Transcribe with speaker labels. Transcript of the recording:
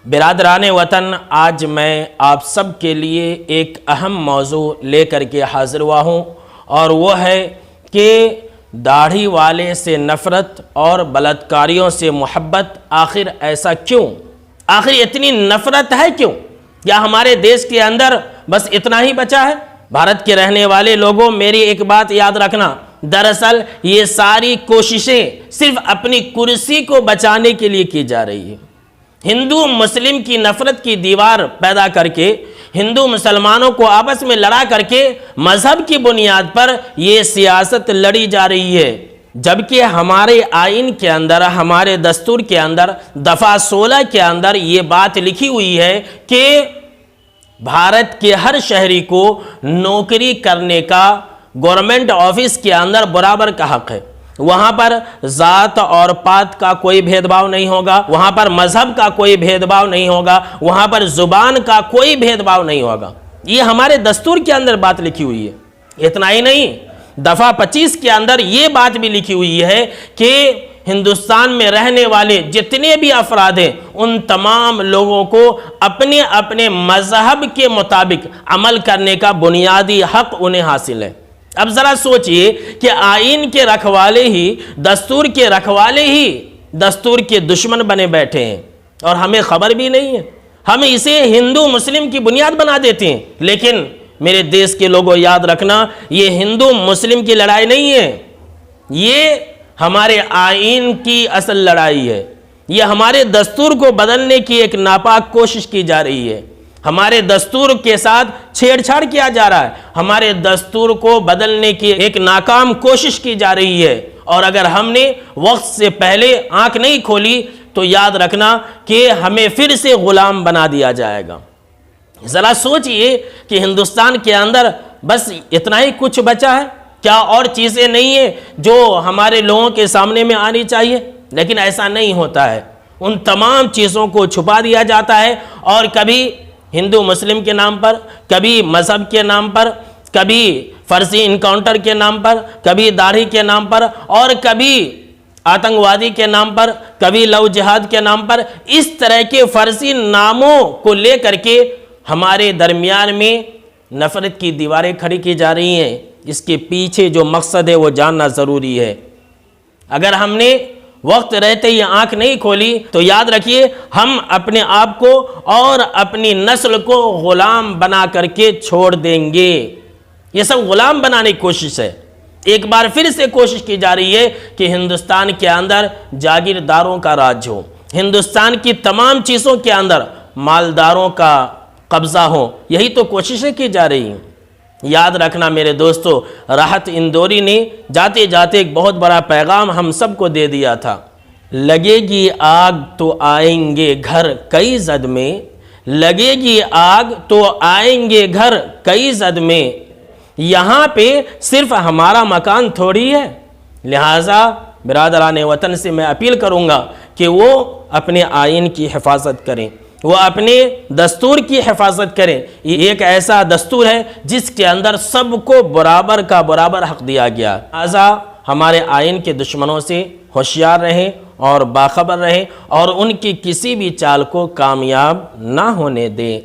Speaker 1: برادران وطن، آج میں آپ سب کے لیے ایک اہم موضوع لے کر کے حاضر ہوا ہوں، اور وہ ہے کہ داڑھی والے سے نفرت اور بلاتکاریوں سے محبت۔ آخر ایسا کیوں؟ آخر اتنی نفرت ہے کیوں؟ یا ہمارے دیش کے اندر بس اتنا ہی بچا ہے؟ بھارت کے رہنے والے لوگوں، میری ایک بات یاد رکھنا، دراصل یہ ساری کوششیں صرف اپنی کرسی کو بچانے کے لیے کی جا رہی ہے۔ ہندو مسلم کی نفرت کی دیوار پیدا کر کے، ہندو مسلمانوں کو آپس میں لڑا کر کے، مذہب کی بنیاد پر یہ سیاست لڑی جا رہی ہے، جبکہ ہمارے آئین کے اندر، ہمارے دستور کے اندر دفعہ 16 کے اندر یہ بات لکھی ہوئی ہے کہ بھارت کے ہر شہری کو نوکری کرنے کا گورنمنٹ آفس کے اندر برابر کا حق ہے۔ وہاں پر ذات اور پات کا کوئی بھید بھاؤ نہیں ہوگا، وہاں پر مذہب کا کوئی بھید بھاؤ نہیں ہوگا، وہاں پر زبان کا کوئی بھید بھاؤ نہیں ہوگا۔ یہ ہمارے دستور کے اندر بات لکھی ہوئی ہے۔ اتنا ہی نہیں، دفعہ 25 کے اندر یہ بات بھی لکھی ہوئی ہے کہ ہندوستان میں رہنے والے جتنے بھی افراد ہیں، ان تمام لوگوں کو اپنے اپنے مذہب کے مطابق عمل کرنے کا بنیادی حق انہیں حاصل ہے۔ اب ذرا سوچئے کہ آئین کے رکھوالے ہی، دستور کے رکھوالے ہی دستور کے دشمن بنے بیٹھے ہیں، اور ہمیں خبر بھی نہیں ہے۔ ہم اسے ہندو مسلم کی بنیاد بنا دیتے ہیں، لیکن میرے دیش کے لوگوں یاد رکھنا، یہ ہندو مسلم کی لڑائی نہیں ہے، یہ ہمارے آئین کی اصل لڑائی ہے۔ یہ ہمارے دستور کو بدلنے کی ایک ناپاک کوشش کی جا رہی ہے، ہمارے دستور کے ساتھ چھیڑ چھاڑ کیا جا رہا ہے، ہمارے دستور کو بدلنے کی ایک ناکام کوشش کی جا رہی ہے، اور اگر ہم نے وقت سے پہلے آنکھ نہیں کھولی تو یاد رکھنا کہ ہمیں پھر سے غلام بنا دیا جائے گا۔ ذرا سوچئے کہ ہندوستان کے اندر بس اتنا ہی کچھ بچا ہے، کیا اور چیزیں نہیں ہیں جو ہمارے لوگوں کے سامنے میں آنی چاہیے؟ لیکن ایسا نہیں ہوتا ہے، ان تمام چیزوں کو چھپا دیا جاتا ہے، اور کبھی ہندو مسلم کے نام پر، کبھی مذہب کے نام پر، کبھی فرضی انکاؤنٹر کے نام پر، کبھی داڑھی کے نام پر، اور کبھی آتنکوادی کے نام پر، کبھی لو جہاد کے نام پر، اس طرح کے فرضی ناموں کو لے کر کے ہمارے درمیان میں نفرت کی دیواریں کھڑی کی جا رہی ہیں۔ اس کے پیچھے جو مقصد ہے وہ جاننا ضروری ہے۔ اگر ہم نے وقت رہتے ہی آنکھ نہیں کھولی تو یاد رکھیے، ہم اپنے آپ کو اور اپنی نسل کو غلام بنا کر کے چھوڑ دیں گے۔ یہ سب غلام بنانے کی کوشش ہے۔ ایک بار پھر سے کوشش کی جا رہی ہے کہ ہندوستان کے اندر جاگیرداروں کا راج ہو، ہندوستان کی تمام چیزوں کے اندر مالداروں کا قبضہ ہو۔ یہی تو کوششیں کی جا رہی ہیں۔ یاد رکھنا میرے دوستو، راحت اندوری نے جاتے جاتے ایک بہت بڑا پیغام ہم سب کو دے دیا تھا۔ لگے گی آگ تو آئیں گے گھر کئی زد میں، لگے گی آگ تو آئیں گے گھر کئی زد میں، یہاں پہ صرف ہمارا مکان تھوڑی ہے۔ لہٰذا برادران وطن سے میں اپیل کروں گا کہ وہ اپنے آئین کی حفاظت کریں، وہ اپنے دستور کی حفاظت کریں۔ یہ ایک ایسا دستور ہے جس کے اندر سب کو برابر کا برابر حق دیا گیا۔ لہٰذا ہمارے آئین کے دشمنوں سے ہوشیار رہیں اور باخبر رہیں، اور ان کی کسی بھی چال کو کامیاب نہ ہونے دیں۔